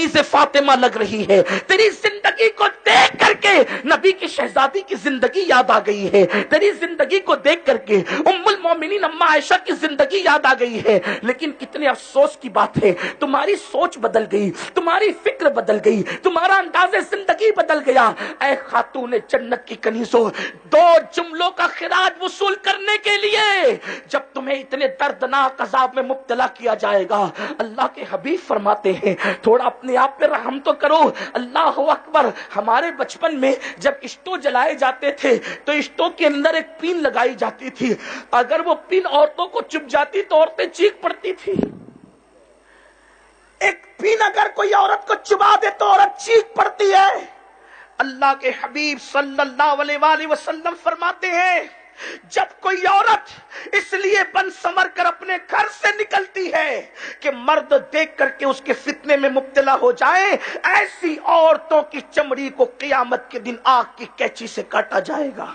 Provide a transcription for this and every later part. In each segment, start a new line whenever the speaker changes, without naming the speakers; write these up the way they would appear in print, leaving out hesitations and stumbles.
کنیز فاطمہ لگ رہی ہے، تیری زندگی کو دیکھ کر کے نبی کی شہزادی کی زندگی یاد آ گئی ہے، تیری زندگی کو دیکھ کر کے ام المومنین اما عائشہ کی زندگی یاد آ گئی ہے، لیکن کتنے افسوس کی بات ہے تمہاری سوچ بدل گئی، تمہاری فکر بدل گئی، تمہارا انداز زندگی بدل گیا۔ اے خاتون جنت کی کنیزوں، دو جملوں کا خراج وصول کرنے کے لیے جب تمہیں اتنے دردناک عذاب میں مبتلا کیا جائے گا، اللہ کے حبیب فرماتے ہیں تھوڑا اپنے آپ پہ رحم تو کرو۔ اللہ اکبر، ہمارے بچپن میں جب اسٹو جلائے جاتے تھے تو اسٹو کے اندر ایک پین لگائی جاتی تھی، اگر وہ پین عورتوں کو چبھ جاتی تو عورتیں چیخ پڑتی تھی۔ ایک پین اگر کوئی عورت کو چبا دے تو عورت چیخ پڑتی ہے۔ اللہ کے حبیب صلی اللہ علیہ وآلہ وسلم فرماتے ہیں جب کوئی عورت اس لیے بن سمر کر اپنے گھر سے نکلتی ہے کہ مرد دیکھ کر کے اس کے فتنے میں مبتلا ہو جائے، ایسی عورتوں کی چمڑی کو قیامت کے دن آگ کی کینچی سے کاٹا جائے گا،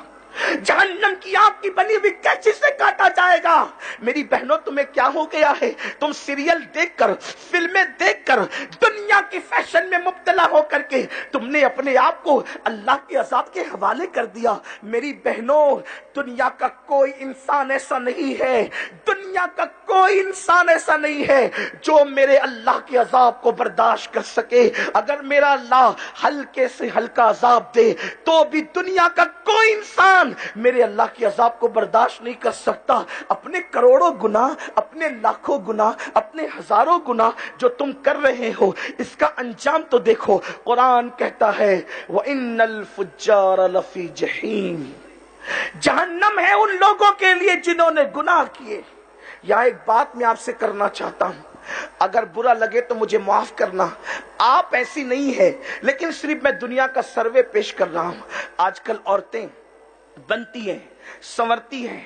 جہنم کی آگ کی بنی ہوئی کینچی سے کاٹا جائے گا۔ میری بہنوں، تمہیں کیا ہو گیا ہے؟ تم سیریل دیکھ کر، فلمیں دیکھ کر، دنیا کی فیشن میں مبتلا ہو کر کے تم نے اپنے آپ کو اللہ کے عذاب کے حوالے کر دیا۔ میری بہنوں، دنیا کا کوئی انسان ایسا نہیں ہے، دنیا کا کوئی انسان ایسا نہیں ہے جو میرے اللہ کے عذاب کو برداشت کر سکے۔ اگر میرا اللہ ہلکے سے ہلکا عذاب دے تو بھی دنیا کا کوئی انسان میرے اللہ کے عذاب کو برداشت نہیں کر سکتا۔ اپنے کروڑوں گناہ، اپنے لاکھوں گناہ، اپنے ہزاروں گناہ جو تم کر رہے ہو، اس کا انجام تو دیکھو۔ قرآن کہتا ہے وَإِنَّ الْفُجَّارَ لَفِي جَحِيمٍ، جہنم ہے ان لوگوں کے لیے جنہوں نے گناہ کیے۔ یا ایک بات میں آپ سے کرنا چاہتا ہوں، اگر برا لگے تو مجھے معاف کرنا، آپ ایسی نہیں ہے، لیکن صرف میں دنیا کا سروے پیش کر رہا ہوں۔ آج کل عورتیں بنتی ہیں، سنورتی ہیں،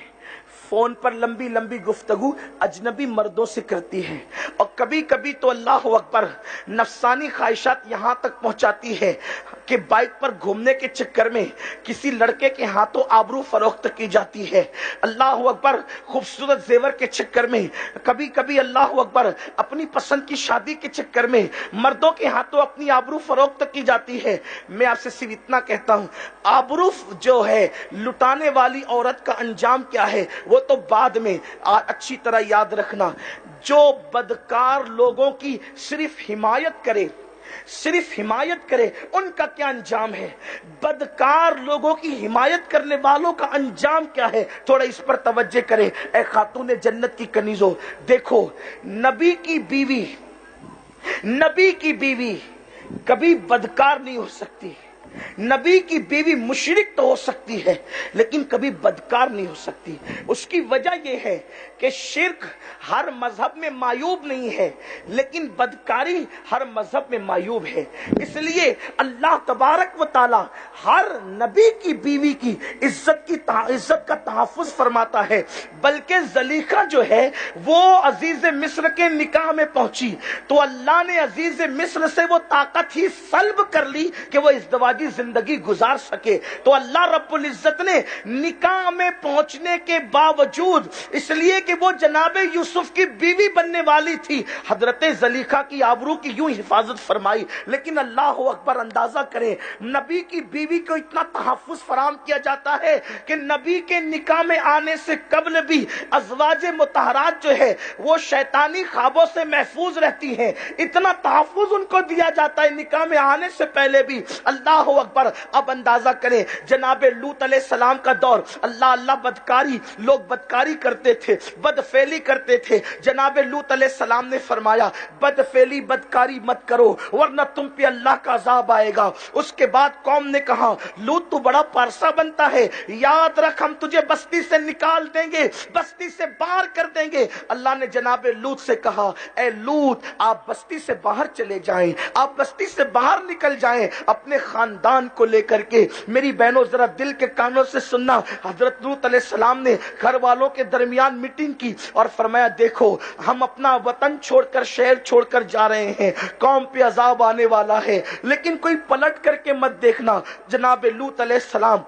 فون پر لمبی لمبی گفتگو اجنبی مردوں سے کرتی ہے، اور کبھی کبھی تو اللہ اکبر نفسانی خواہشات یہاں تک پہنچاتی ہے کہ بائک پر گھومنے کے چکر میں کسی لڑکے کے ہاتھوں آبرو فروخت کی جاتی ہے۔ اللہ اکبر، خوبصورت زیور کے چکر میں، کبھی کبھی اللہ اکبر اپنی پسند کی شادی کے چکر میں مردوں کے ہاتھوں اپنی آبرو فروخت کی جاتی ہے۔ میں آپ سے صرف اتنا کہتا ہوں، آبرو جو ہے لٹانے والی عورت کا انجام کیا ہے وہ تو بعد میں اچھی طرح یاد رکھنا۔ جو بدکار لوگوں کی صرف حمایت کرے، صرف حمایت کرے، ان کا کیا انجام ہے؟ بدکار لوگوں کی حمایت کرنے والوں کا انجام کیا ہے؟ تھوڑا اس پر توجہ کرے۔ اے خاتون جنت کی کنیزوں، دیکھو، نبی کی بیوی، نبی کی بیوی کبھی بدکار نہیں ہو سکتی۔ نبی کی بیوی مشرک تو ہو سکتی ہے لیکن کبھی بدکار نہیں ہو سکتی۔ اس کی وجہ یہ ہے کہ شرک ہر مذہب میں معیوب نہیں ہے، لیکن بدکاری ہر مذہب میں معیوب ہے۔ اس لیے اللہ تبارک و تعالی ہر نبی کی بیوی کی عزت کا تحفظ فرماتا ہے۔ بلکہ زلیخا جو ہے وہ عزیز مصر کے نکاح میں پہنچی تو اللہ نے عزیز مصر سے وہ طاقت ہی سلب کر لی کہ وہ ازدواجی زندگی گزار سکے۔ تو اللہ رب العزت نے نکاح میں پہنچنے کے باوجود، اس لیے کہ وہ جناب یوسف کی بیوی بننے والی تھی، حضرت زلیخا کی آبرو کی یوں حفاظت فرمائی۔ لیکن اللہ اکبر، اندازہ کریں، نبی کی بیوی کو اتنا تحفظ فراہم کیا جاتا ہے کہ نبی کے نکاح میں آنے سے قبل بھی ازواج مطہرات جو ہے وہ شیطانی خوابوں سے محفوظ رہتی ہیں۔ اتنا تحفظ ان کو دیا جاتا ہے نکاح میں آنے سے پہلے بھی۔ اللہ اکبر، اب اندازہ کریں جناب لوط علیہ السلام کا دور، اللہ بدکاری، لوگ بدکاری کرتے تھے، بدفعلی کرتے تھے۔ جناب لوط علیہ السلام نے فرمایا بدفعلی بدکاری مت کرو ورنہ تم پہ اللہ کا عذاب آئے گا۔ اس کے بعد قوم نے کہا لوط تو بڑا پارسا بنتا ہے، یاد رکھ ہم تجھے بستی سے نکال دیں گے، بستی سے باہر کر دیں گے۔ اللہ نے جناب لوط سے کہا اے لوط، آپ بستی سے باہر چلے جائیں، آپ بستی سے باہر نکل جائیں اپنے خاندان کو لے کر کے۔ میری بہنوں ذرا دل کے کانوں سے سننا، حضرت لوط علیہ السلام نے گھر والوں کے درمیان میٹنگ کی اور فرمایا دیکھو ہم اپنا وطن چھوڑ کر، شہر چھوڑ کر جا رہے ہیں، قوم پہ عذاب آنے والا ہے، لیکن کوئی پلٹ کر کے مت دیکھنا۔ جناب لوط علیہ السلام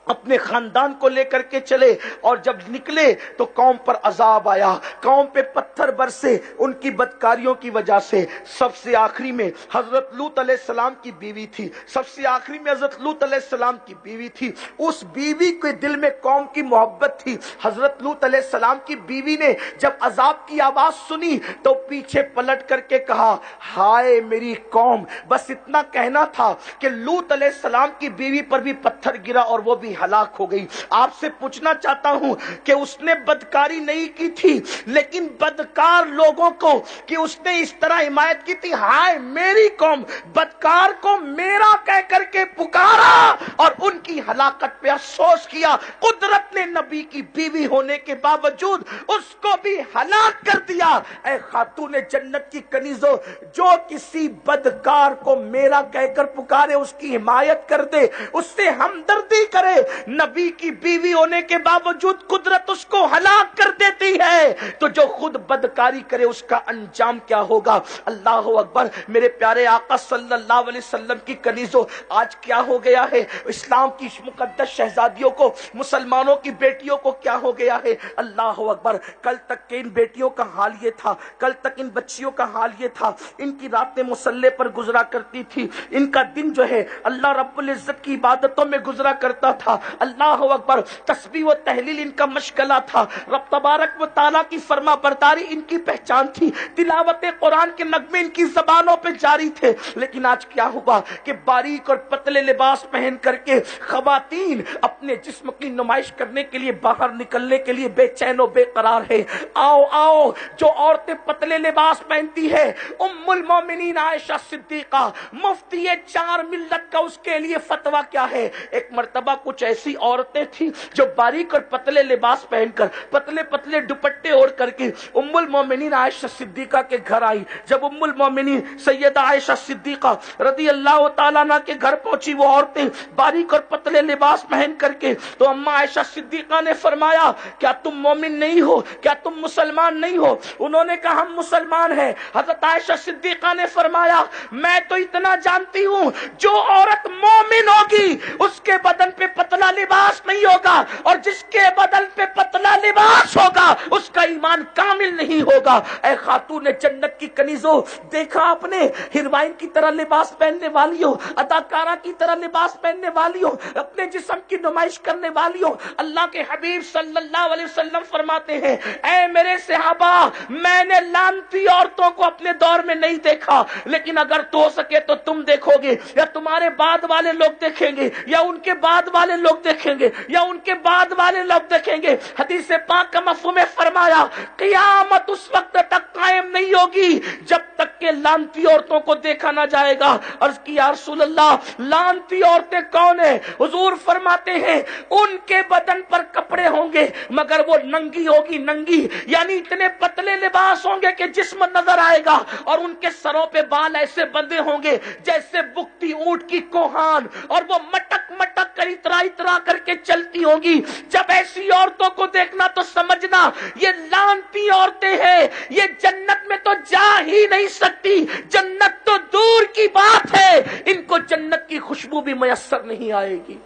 اپنے خاندان کو لے کر کے چلے اور جب نکلے تو قوم پر عذاب آیا، قوم پہ پتھر برسے ان کی بدکاریوں کی وجہ سے۔ سب سے آخری میں حضرت لوط علیہ السلام کی بیوی تھی، سب سے آخری میں حضرت لوط علیہ السلام کی بیوی تھی۔ اس بیوی کے دل میں قوم کی محبت تھی۔ حضرت لوط علیہ السلام کی بیوی نے جب عذاب کی آواز سنی تو پیچھے پلٹ کر کے کہا ہائے میری قوم۔ بس اتنا کہنا تھا کہ لوط علیہ السلام کی بیوی پر بھی پتھر گرا اور وہ بھی ہلاک ہو گئی۔ آپ سے پوچھنا چاہتا ہوں کہ اس نے بدکاری نہیں کی تھی، لیکن بدکار لوگوں کو کہ اس نے اس طرح حمایت کی تھی، ہائے میری قوم، بدکار کو میرا کہہ کر کے پکارا اور ان کی ہلاکت پہ افسوس کیا۔ قدرت نے نبی کی بیوی ہونے کے باوجود اس کو بھی ہلاک کر دیا۔ اے خاتون جنت کی کنیزوں، جو کسی بدکار کو میرا کہہ کر پکارے اس کی حمایت کر دے، اس سے ہمدردی کرے، نبی کی بیوی ہونے کے باوجود قدرت اس کو ہلاک کر دیتی ہے، تو جو خود بدکاری کرے اس کا انجام کیا ہوگا؟ اللہ اکبر۔ میرے پیارے آقا صلی اللہ علیہ وسلم کی کنیزوں، آج کیا ہو گیا ہے؟ اسلام کی مقدس شہزادیوں کو، مسلمانوں کی بیٹیوں کو کیا ہو گیا ہے؟ اللہ اکبر۔ کل تک کے ان بیٹیوں کا حال یہ تھا، کل تک ان بچیوں کا حال یہ تھا، ان کی راتیں مصلے پر گزرا کرتی تھی، ان کا دن جو ہے اللہ رب العزت کی عبادتوں میں گزرا کرتا تھا۔ اللہ اکبر۔ تسبیح و تحلیل ان کا مشغلہ تھا، رب تبارک و تعالیٰ کی فرما برداری ان کی پہچان تھی، تلاوت قرآن کے نغمے ان کی زبانوں پہ جاری تھے۔ لیکن آج کیا ہوا کہ باریک اور پتلے لباس پہن کر کے خواتین اپنے جسم کی نمائش کرنے کے لیے باہر نکلنے کے لیے بے چین و بے قرار ہے۔ آؤ آؤ، جو عورتیں پتلے لباس پہنتی ہے، ام المومنین عائشہ صدیقہ، مفتی چار ملت کا اس کے لیے فتویٰ کیا ہے؟ ایک مرتبہ کچھ ایسی عورتیں تھیں جو باریک اور پتلے لباس پہن کر، پتلے پتلے دوپٹے اوڑھ کر کے ام المومنین عائشہ صدیقہ کے گھر آئی۔ جب ام المومنین سیدہ عائشہ صدیقہ رضی اللہ تعالیٰ عنہ کے گھر پہنچی وہ عورتیں باریک اور پتلے لباس پہن کر کے، تو اماں عائشہ صدیقہ نے فرمایا کیا تم مومن نہیں ہو؟ کیا تم مسلمان نہیں ہو؟ انہوں نے کہا ہم مسلمان ہیں۔ حضرت عائشہ صدیقہ نے فرمایا میں تو اتنا جانتی ہوں جو عورت مومن ہوگی اس کے بدن پہ پتلا لباس نہیں ہوگا، اور جس کے بدن پہ پتلا لباس ہوگا اس کا ایمان کامل نہیں ہوگا۔ اے خاتون جنت کی کنیزوں، دیکھا آپ نے ہیروئن کی طرح لباس پہننے والی ہو، اداکارہ کی طرح لباس پہننے والی ہو، اپنے جسم کی نمائش کرنے والی ہو۔ اللہ کے حبیب صلی اللہ علیہ وسلم فرماتے ہیں اے میرے صحابہ، میں نے لعنتی عورتوں کو اپنے دور میں نہیں دیکھا، لیکن اگر تو ہو سکے تو تم دیکھو گے، یا تمہارے بعد والے لوگ دیکھیں گے، یا ان کے بعد والے لوگ دیکھیں گے، یا ان کے بعد والے لوگ دیکھیں گے۔ حدیث پاک کا مفہوم فرمایا قیامت اس وقت تک قائم نہیں ہوگی جب تک کہ لعنتی عورتوں کو دیکھا نہ جائے گا۔ عرض کی یا رسول اللہ لعنتی عورتیں کون ہیں؟ حضور فرماتے ہیں ان کے بدن پر کپڑے ہوں گے مگر وہ ننگی ہوگی، ننگی یعنی اتنے پتلے لباس ہوں گے کہ جسم نظر آئے گا، اور ان کے سروں پہ بال ایسے بندے ہوں گے جیسے بکتی اونٹ کی کوہان، اور وہ مٹک مٹک کر اترا اترا کر کے چلتی ہوں گی۔ جب ایسی عورتوں کو دیکھنا تو سمجھنا یہ لعنتی عورتیں ہیں، یہ جنت میں تو جا ہی نہیں سکتی، جنت تو دور کی بات ہے، ان کو جنت کی خوشبو بھی میسر نہیں آئے گی۔